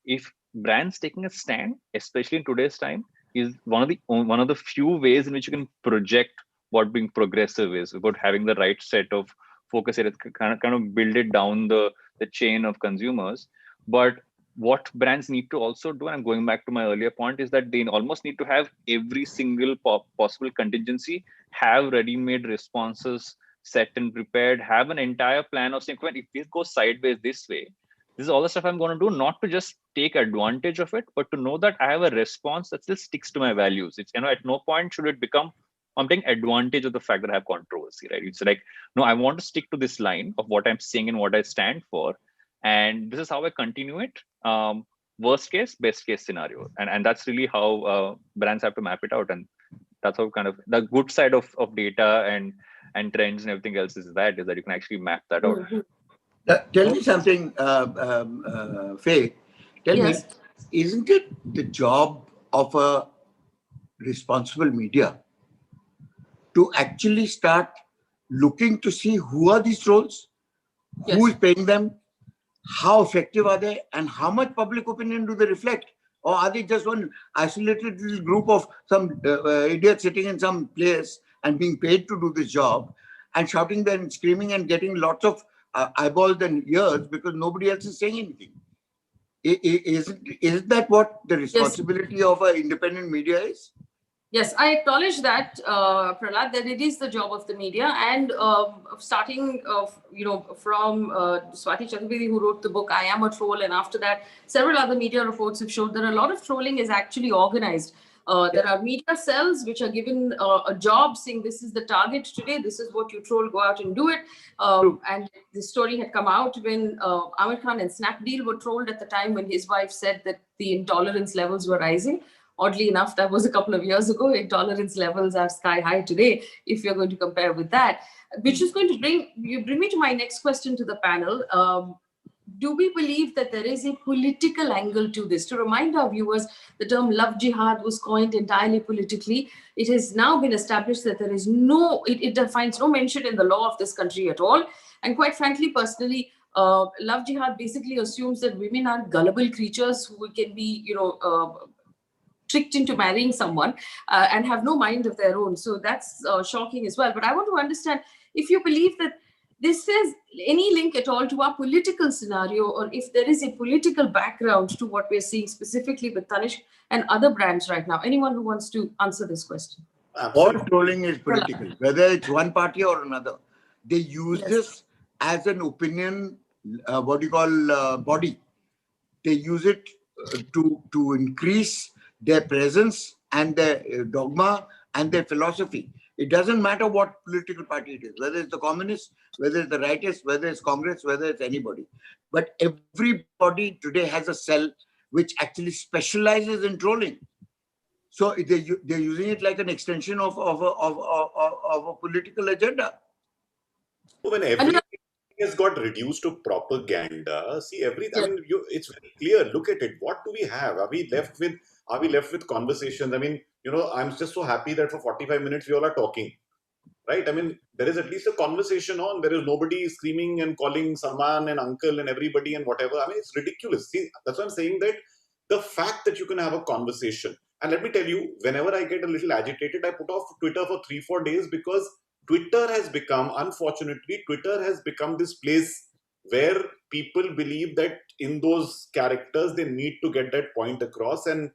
If brands taking a stand, especially in today's time, is one of the few ways in which you can project what being progressive is, about having the right set of focus areas, kind of build it down the chain of consumers. But what brands need to also do, and I'm going back to my earlier point, is that they almost need to have every single possible contingency, have ready-made responses set and prepared, have an entire plan of saying, if this goes sideways this way, this is all the stuff I'm going to do, not to just take advantage of it, but to know that I have a response that still sticks to my values. It's, at no point should it become I'm taking advantage of the fact that I have controversy, right? It's like, no, I want to stick to this line of what I'm saying and what I stand for. And this is how I continue it. Worst case, best case scenario. And that's really how brands have to map it out. And that's how kind of the good side of data and trends and everything else is that you can actually map that out.
Tell me something, Faye. Tell me, isn't it the job of a responsible media to actually start looking to see who are these trolls, who is paying them, how effective are they, and how much public opinion do they reflect? Or are they just one isolated little group of some idiots sitting in some place and being paid to do this job and shouting there and screaming and getting lots of eyeballs and ears because nobody else is saying anything? Isn't that what the responsibility of an independent media is?
Yes, I acknowledge that, Prahlad, that it is the job of the media, and starting from Swati Chaturvedi, who wrote the book "I Am a Troll," and after that, several other media reports have showed that a lot of trolling is actually organized. There are media cells which are given a job, saying this is the target today, this is what you troll, go out and do it. And this story had come out when Amir Khan and Snapdeal were trolled at the time when his wife said that the intolerance levels were rising. Oddly enough, that was a couple of years ago. Intolerance levels are sky high today, if you're going to compare with that. Which is going to bring me to my next question to the panel. Do we believe that there is a political angle to this? To remind our viewers, the term love jihad was coined entirely politically. It has now been established that there is it defines no mention in the law of this country at all. And quite frankly, personally, love jihad basically assumes that women are gullible creatures who can be, tricked into marrying someone and have no mind of their own. So that's shocking as well. But I want to understand if you believe that this has any link at all to our political scenario, or if there is a political background to what we're seeing specifically with Tanishq and other brands right now. Anyone who wants to answer this question?
All trolling is political, whether it's one party or another. They use this as an opinion, body. They use it to increase their presence and their dogma and their philosophy. It doesn't matter what political party it is, whether it's the communists, whether it's the rightists, whether it's Congress, whether it's anybody. But everybody today has a cell which actually specializes in trolling. So they're using it like an extension of a political agenda.
When everything has got reduced to propaganda, see everything. I mean, it's very clear. Look at it. What do we have? Are we left with conversations? I mean, I'm just so happy that for 45 minutes we all are talking, right? I mean, there is at least a conversation on. There is nobody screaming and calling Salman and uncle and everybody and whatever. I mean, it's ridiculous. See, that's why I'm saying that the fact that you can have a conversation. And let me tell you, whenever I get a little agitated, I put off Twitter for 3-4 days, because Twitter has become, unfortunately, this place where people believe that in those characters, they need to get that point across. And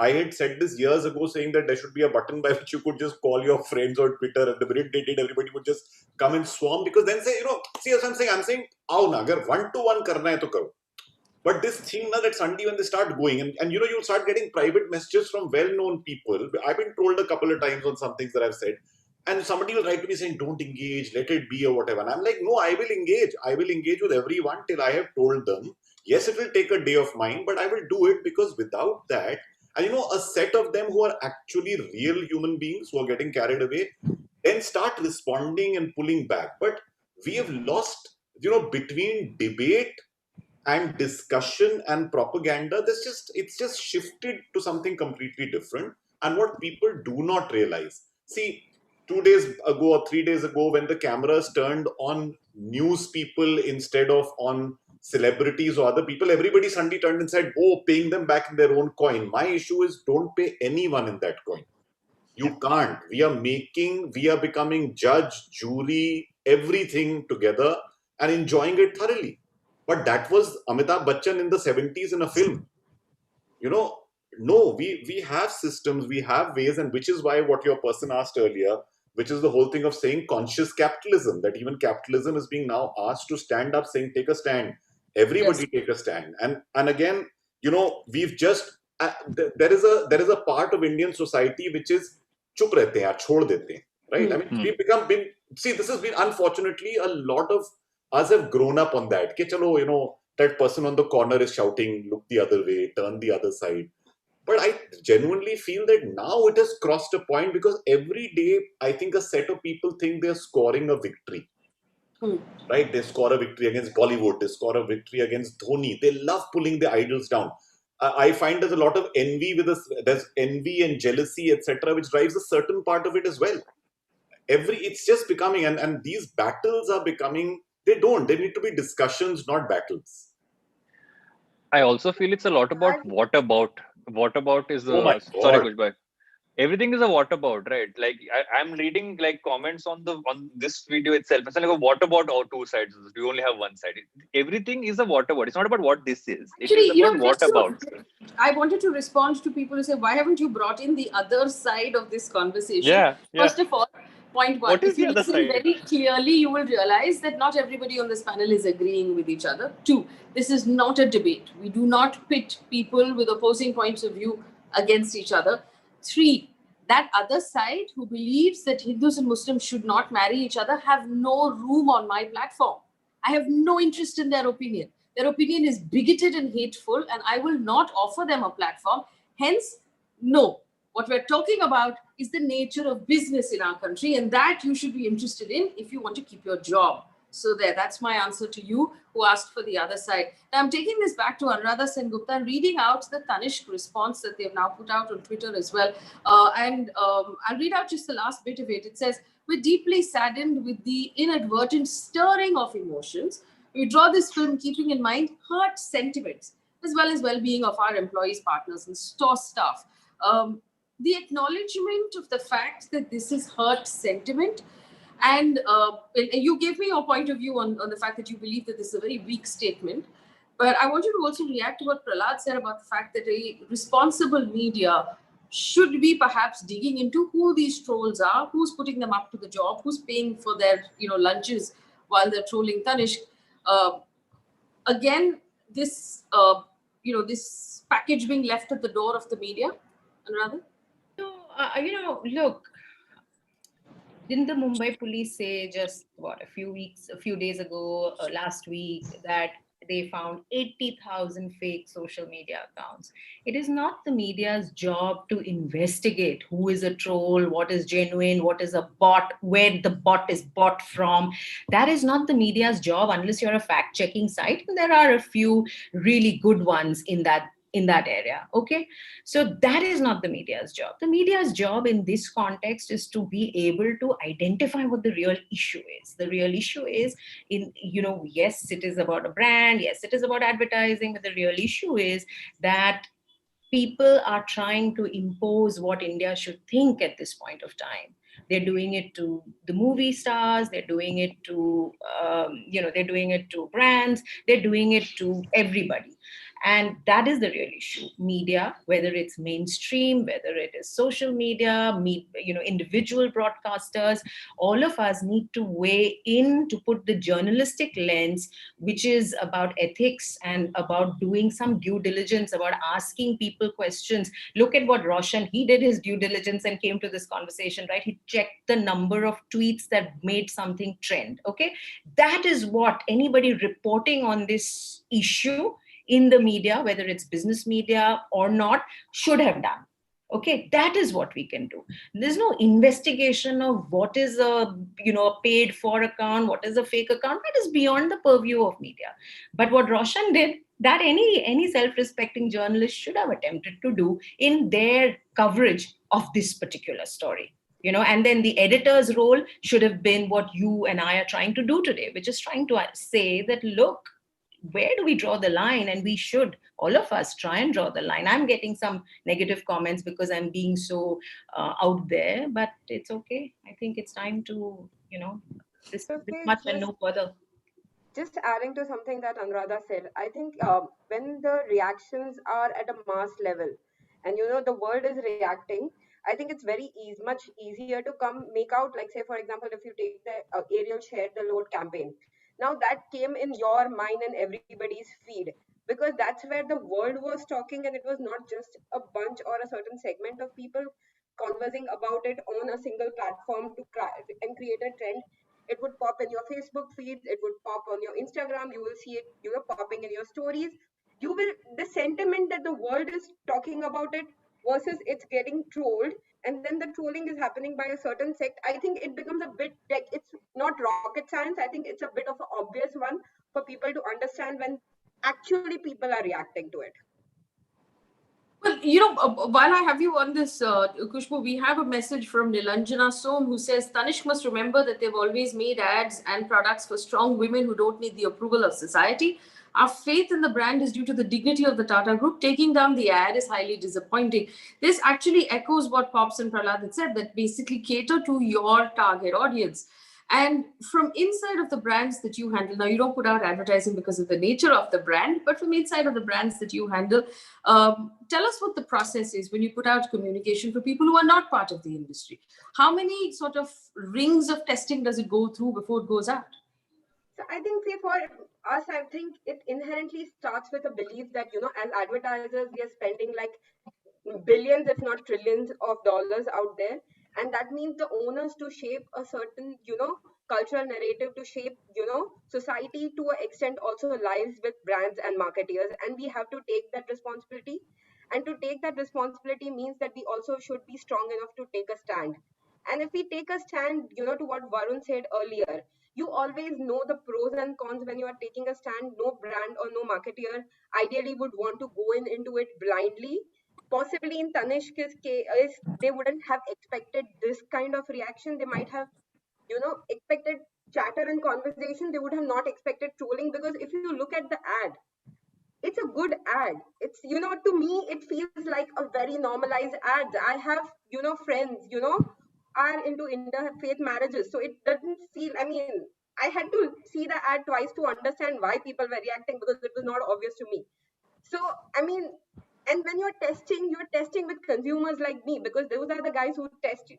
I had said this years ago, saying that there should be a button by which you could just call your friends on Twitter, and the minute they did, everybody would just come and swarm, because then say, see what I'm saying, aao na, agar one-to-one karna hai to karo. But this thing now that Sunday, when they start going, and you'll start getting private messages from well-known people. I've been told a couple of times on some things that I've said, and somebody will write to me saying, don't engage, let it be, or whatever. And I'm like, no, I will engage. I will engage with everyone till I have told them. Yes, it will take a day of mine, but I will do it, because without that, and a set of them who are actually real human beings who are getting carried away, then start responding and pulling back. But we have lost, between debate and discussion and propaganda, it's just shifted to something completely different. And what people do not realize, see, 2 days ago or 3 days ago, when the cameras turned on news people instead of on celebrities or other people, everybody suddenly turned and said, oh, paying them back in their own coin. My issue is, don't pay anyone in that coin. You can't. We are becoming judge, jury, everything together and enjoying it thoroughly. But that was Amitabh Bachchan in the 70s in a film. No, we have systems, we have ways, and which is why what your person asked earlier, which is the whole thing of saying conscious capitalism, that even capitalism is being now asked to stand up, saying, take a stand. Everybody take a stand. And again, we've just, there is a part of Indian society which is chup rehte hain, chhod dete hain, right? I mean, this has been, unfortunately, a lot of us have grown up on that. Ke chalo, that person on the corner is shouting, look the other way, turn the other side. But I genuinely feel that now it has crossed a point, because every day, I think a set of people think they're scoring a victory. Right? They score a victory against Bollywood. They score a victory against Dhoni. They love pulling their idols down. I find there's a lot of envy there's envy and jealousy, etc., which drives a certain part of it as well. It's just becoming, and these battles are becoming, they need to be discussions, not battles.
I also feel it's a lot about what about is the, sorry, Khushboo. everything is a what about, right? Like I'm reading like comments on this video itself. It's like, what about all two sides? Do you only have one side? Everything is a what about. It's not about what this is. It is
Actually,
about what about.
I wanted to respond to people who say, why haven't you brought in the other side of this conversation?
Yeah.
First of all, point one,
What is
if you
the other
listen
side?
very clearly, you will realize that not everybody on this panel is agreeing with each other. Two, this is not a debate. We do not pit people with opposing points of view against each other. Three, that other side who believes that Hindus and Muslims should not marry each other have no room on my platform. I have no interest in their opinion. Their opinion is bigoted and hateful, and I will not offer them a platform. Hence, no. What we're talking about is the nature of business in our country, and that you should be interested in if you want to keep your job. So that's my answer to you who asked for the other side. Now I'm taking this back to Anuradha Sengupta and reading out the Tanishq response that they've now put out on Twitter as well. I'll read out just the last bit of it. It says, "We're deeply saddened with the inadvertent stirring of emotions. We draw this film keeping in mind hurt sentiments as well as well-being of our employees, partners, and store staff. The acknowledgement of the fact that this is hurt sentiment, and you gave me your point of view on the fact that you believe that this is a very weak statement. But I want you to also react to what Prahlad said about the fact that a responsible media should be perhaps digging into who these trolls are, who's putting them up to the job, who's paying for their lunches while they're trolling Tanishq. Again, this this package being left at the door of the media, Anuradha?
Look, didn't the Mumbai police say just a few days ago, last week, that they found 80,000 fake social media accounts? It is not the media's job to investigate who is a troll, what is genuine, what is a bot, where the bot is bought from. That is not the media's job unless you're a fact-checking site. And there are a few really good ones in that area. Okay, so that is not the media's job. The media's job in this context is to be able to identify what the real issue is. The real issue is yes, it is about a brand, yes, it is about advertising, but the real issue is that people are trying to impose what India should think at this point of time. They're doing it to the movie stars, they're doing it to they're doing it to brands, they're doing it to everybody. And that is the real issue. Media, whether it's mainstream, whether it is social media, individual broadcasters, all of us need to weigh in to put the journalistic lens, which is about ethics and about doing some due diligence, about asking people questions. Look at what Roshan, he did his due diligence and came to this conversation, right? He checked the number of tweets that made something trend, okay? That is what anybody reporting on this issue in the media, whether it's business media or not, should have done. Okay, that is what we can do. There's no investigation of what is a paid for account, what is a fake account. That is beyond the purview of media. But what Roshan did, that any self-respecting journalist should have attempted to do in their coverage of this particular story. And then the editor's role should have been what you and I are trying to do today, which is trying to say that, look, where do we draw the line? And we should, all of us, try and draw the line. I'm getting some negative comments because I'm being so out there, but it's okay. I think it's time to, this much and no further.
Just adding to something that Anuradha said, I think when the reactions are at a mass level and the world is reacting, I think it's much easier to make out, like say for example, if you take the Ariel Share the Load campaign. Now that came in your, mine and everybody's feed, because that's where the world was talking, and it was not just a bunch or a certain segment of people conversing about it on a single platform and create a trend. It would pop in your Facebook feeds, it would pop on your Instagram, you will see it, popping in your stories. The sentiment that the world is talking about it versus it's getting trolled, and then the trolling is happening by a certain sect. I think it becomes a bit like, it's not rocket science. I think it's a bit of an obvious one for people to understand when actually people are reacting to it.
Well, while I have you on this, Khushboo, we have a message from Nilanjana Som who says, Tanishq must remember that they've always made ads and products for strong women who don't need the approval of society. Our faith in the brand is due to the dignity of the Tata Group. Taking down the ad is highly disappointing. This actually echoes what Pops and Prahlad had said, that basically cater to your target audience. And from inside of the brands that you handle, now you don't put out advertising because of the nature of the brand, but from inside of the brands that you handle, tell us what the process is when you put out communication for people who are not part of the industry. How many sort of rings of testing does it go through before it goes out?
So I think, say, for us, I think it inherently starts with a belief that, as advertisers, we are spending like billions, if not trillions of dollars out there. And that means the owners to shape a certain, cultural narrative, to shape, society to an extent also lives with brands and marketeers. And we have to take that responsibility. And to take that responsibility means that we also should be strong enough to take a stand. And if we take a stand, to what Varun said earlier, you always know the pros and cons when you are taking a stand. No brand or no marketeer ideally would want to go into it blindly. Possibly in Tanishq's case, they wouldn't have expected this kind of reaction. They might have, expected chatter and conversation. They would have not expected trolling, because if you look at the ad, it's a good ad. It's, to me, it feels like a very normalized ad. I have, friends, are into interfaith marriages. So it doesn't feel, I mean, I had to see the ad twice to understand why people were reacting, because it was not obvious to me. So, I mean, and when you're testing with consumers like me, because those are the guys who test,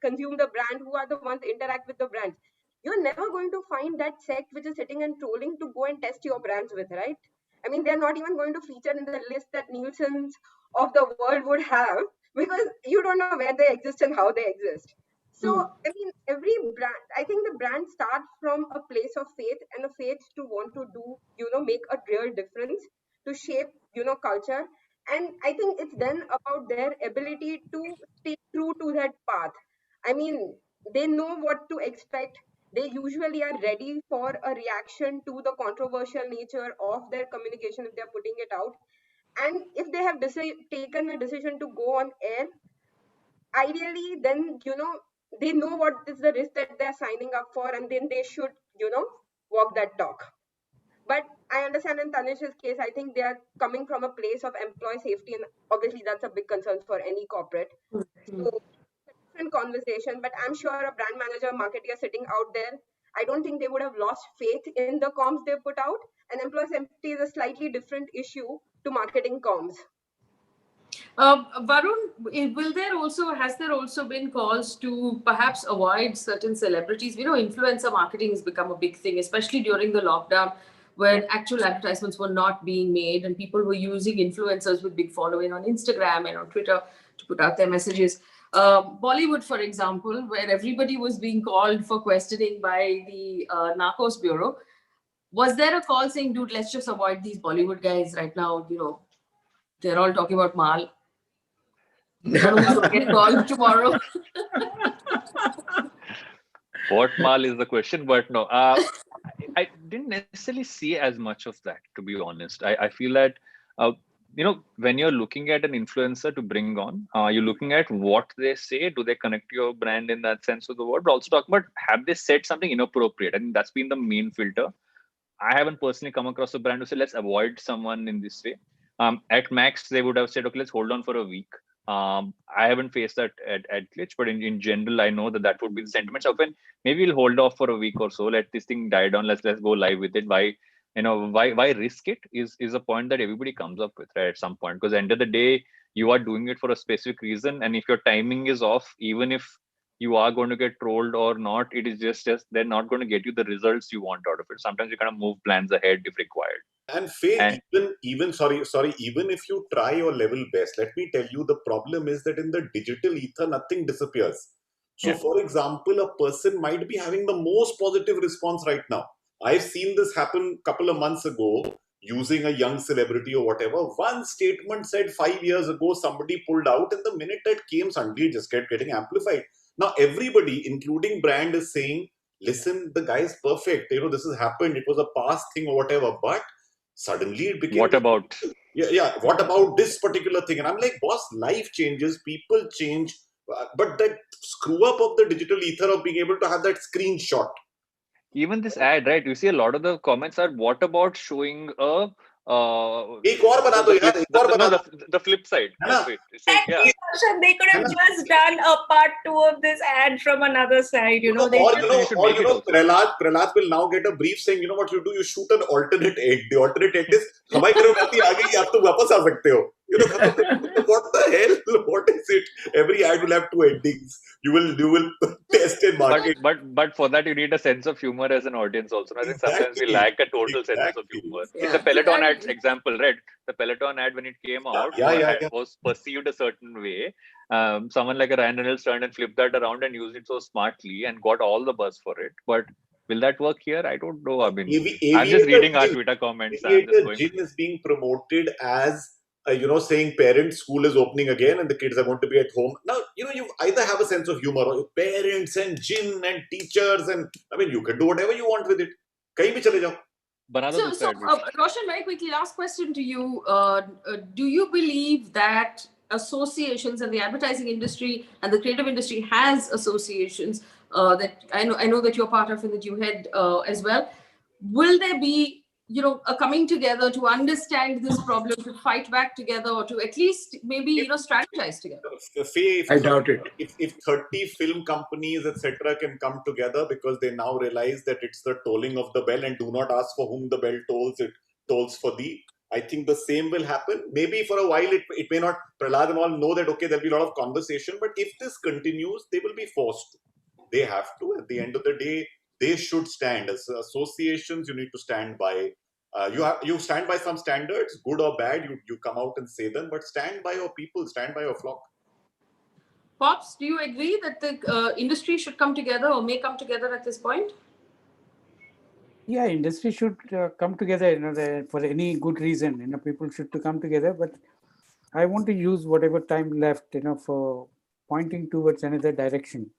consume the brand, who are the ones interact with the brands. You're never going to find that sect which is sitting and trolling to go and test your brands with, right? I mean, they're not even going to feature in the list that Nielsen's of the world would have, because you don't know where they exist and how they exist. So, I mean, every brand, I think the brand starts from a place of faith, and a faith to want to do, make a real difference, to shape, culture. And I think it's then about their ability to stay true to that path. I mean, they know what to expect. They usually are ready for a reaction to the controversial nature of their communication if they're putting it out. And if they have taken a decision to go on air, ideally, then, they know what is the risk that they're signing up for, and then they should, walk that talk. But I understand in Tanish's case, I think they are coming from a place of employee safety, and obviously that's a big concern for any corporate. So it's a different conversation, but I'm sure a brand manager, marketer sitting out there, I don't think they would have lost faith in the comms they put out. And employee safety is a slightly different issue to marketing comms.
Varun, has there also been calls to perhaps avoid certain celebrities? Influencer marketing has become a big thing, especially during the lockdown, when actual advertisements were not being made and people were using influencers with big following on Instagram and on Twitter to put out their messages. Bollywood, for example, where everybody was being called for questioning by the Narcos Bureau. Was there a call saying, dude, let's just avoid these Bollywood guys right now? They're all talking about Mal. One of us will get called tomorrow.
What Mal is the question, but no. I didn't necessarily see as much of that, to be honest. I feel that, when you're looking at an influencer to bring on, you're looking at what they say. Do they connect to your brand in that sense of the word? But also talk about, have they said something inappropriate? I think that's been the main filter. I haven't personally come across a brand who said, let's avoid someone in this way. At max, they would have said, okay, let's hold on for a week. I haven't faced that at Glitch, but in general, I know that would be the sentiments of when maybe we'll hold off for a week or so, let this thing die down, let's go live with it. Why risk it is a point that everybody comes up with, right, at some point, because at the end of the day, you are doing it for a specific reason. And if your timing is off, even if you are going to get trolled or not, it is just they're not going to get you the results you want out of it. Sometimes you kind of move plans ahead if required.
And Faye, even if you try your level best, let me tell you, the problem is that in the digital ether, nothing disappears. So, for example, a person might be having the most positive response right now. I've seen this happen a couple of months ago using a young celebrity or whatever. One statement said 5 years ago, somebody pulled out, and the minute that came, suddenly it just kept getting amplified. Now, everybody, including brand, is saying, listen, the guy is perfect. This has happened. It was a past thing or whatever. But suddenly it became...
What about?
Yeah. What about this particular thing? And I'm like, boss, life changes, people change. But that screw up of the digital ether of being able to have that screenshot.
even this ad, right? You see a lot of the comments are, what about showing a
एक और बना दो यार, एक और बना दो,
the flip side.
है ना?
It's like, yeah.
They could have just done a part 2 of this ad from another side, you know.
Prahlad will now get a brief saying, you know what you do, you shoot an alternate end. The alternate end is, हमारी करोड़पति आ गई, आप तो वापस आ सकते हो. You know, what the hell? What is it? Every ad will have 2 endings. You will test and market.
But for that you need a sense of humor as an audience also. I think sometimes we lack a total sense of humor.
Yeah.
In the Peloton ad example, right? The Peloton ad, when it came out, was perceived a certain way. Someone like a Ryan Reynolds turned and flipped that around and used it so smartly and got all the buzz for it. But will that work here? I don't know. I mean, I'm just reading our Twitter comments.
Gym is being promoted as saying parents, school is opening again and the kids are going to be at home. Now, you either have a sense of humor, or parents and gym and teachers, and I mean, you can do whatever you want with it. Kahin bhi chale jao.
So Roshan, very quickly, last question to you. Do you believe that associations and the advertising industry and the creative industry has associations that I know that you're part of and that you head as well? Will there be a coming together to understand this problem, to fight back together, or to at least maybe strategize together?
Faye,
I doubt it.
If 30 film companies etc. can come together because they now realize that it's the tolling of the bell and do not ask for whom the bell tolls, it tolls for thee. I think the same will happen. Maybe for a while it may not. Prahlad and all know that okay, there'll be a lot of conversation, but if this continues, they will be forced to. They have to. At the end of the day, they should stand. As associations, you need to stand by. You stand by some standards, good or bad. You come out and say them, but stand by your people, stand by your flock.
Pops, do you agree that the industry should come together or may come together at this point?
Yeah, industry should come together. For any good reason, people should to come together. But I want to use whatever time left, for pointing towards another direction.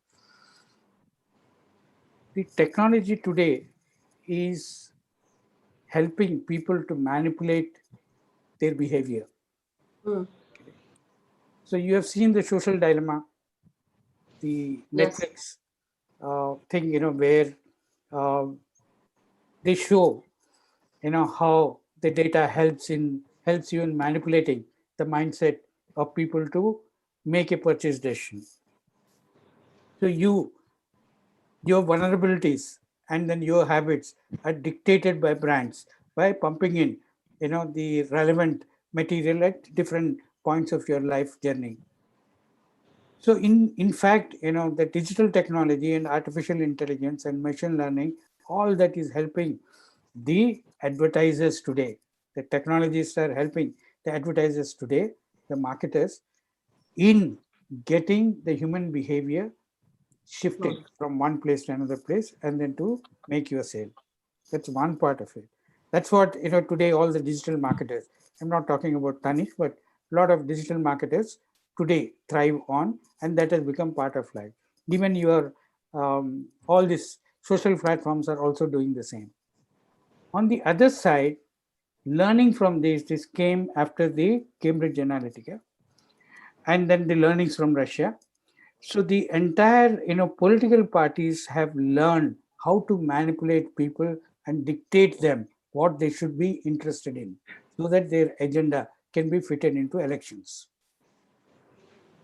The technology today is helping people to manipulate their behavior. So you have seen the social dilemma, the Netflix thing, where they show, how the data helps you in manipulating the mindset of people to make a purchase decision. So your vulnerabilities and then your habits are dictated by brands by pumping in, the relevant material at different points of your life journey. So in fact, the digital technology and artificial intelligence and machine learning, all that is helping the advertisers today. The technologists are helping the advertisers today, the marketers, in getting the human behavior shifted from one place to another place and then to make your sale. That's one part of it. That's what, today all the digital marketers, I'm not talking about Tanish, but a lot of digital marketers today thrive on, and that has become part of life. Even all these social platforms are also doing the same. On the other side, learning from this came after the Cambridge Analytica, and then the learnings from Russia. So the entire, political parties have learned how to manipulate people and dictate them what they should be interested in, so that their agenda can be fitted into elections.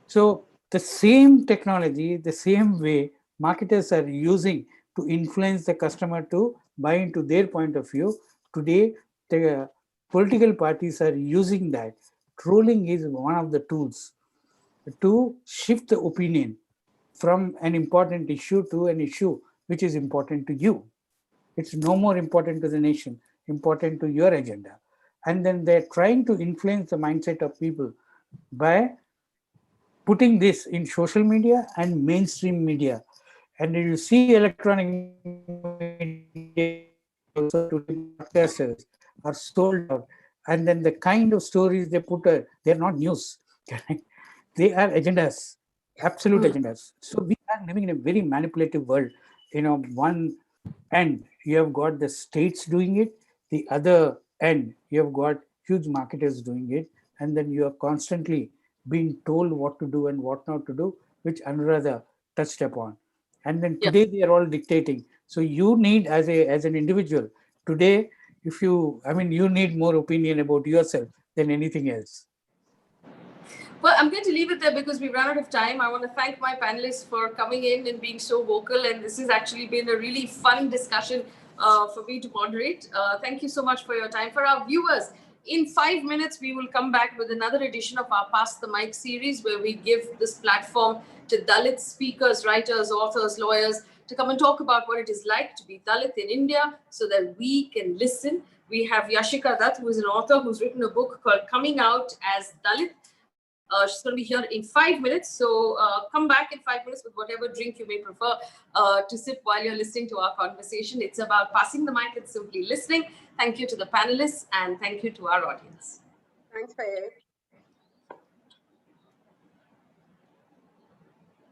So the same technology, the same way marketers are using to influence the customer to buy into their point of view, today the political parties are using that. Trolling is one of the tools to shift the opinion from an important issue to an issue which is important to you. It's no more important to the nation, important to your agenda. And then they're trying to influence the mindset of people by putting this in social media and mainstream media. And you see electronic media also today, broadcasters are sold out. And then the kind of stories they put, they're not news. They are agendas, absolute agendas. So we are living in a very manipulative world. One end, you have got the states doing it. The other end, you have got huge marketers doing it. And then you are constantly being told what to do and what not to do, which Anuradha touched upon. And then today they are all dictating So you need, as an individual today, if you, I mean, you need more opinion about yourself than anything else.
Well, I'm going to leave it there because we've run out of time. I want to thank my panelists for coming in and being so vocal. And this has actually been a really fun discussion for me to moderate. Thank you so much for your time. For our viewers, in 5 minutes, we will come back with another edition of our Pass the Mic series, where we give this platform to Dalit speakers, writers, authors, lawyers, to come and talk about what it is like to be Dalit in India so that we can listen. We have Yashika Dutt, who is an author who's written a book called Coming Out as Dalit. She's going to be here in 5 minutes. So come back in 5 minutes with whatever drink you may prefer to sip while you're listening to our conversation. It's about passing the mic and simply listening. Thank you to the panelists and thank you to our audience.
Thanks, Faye.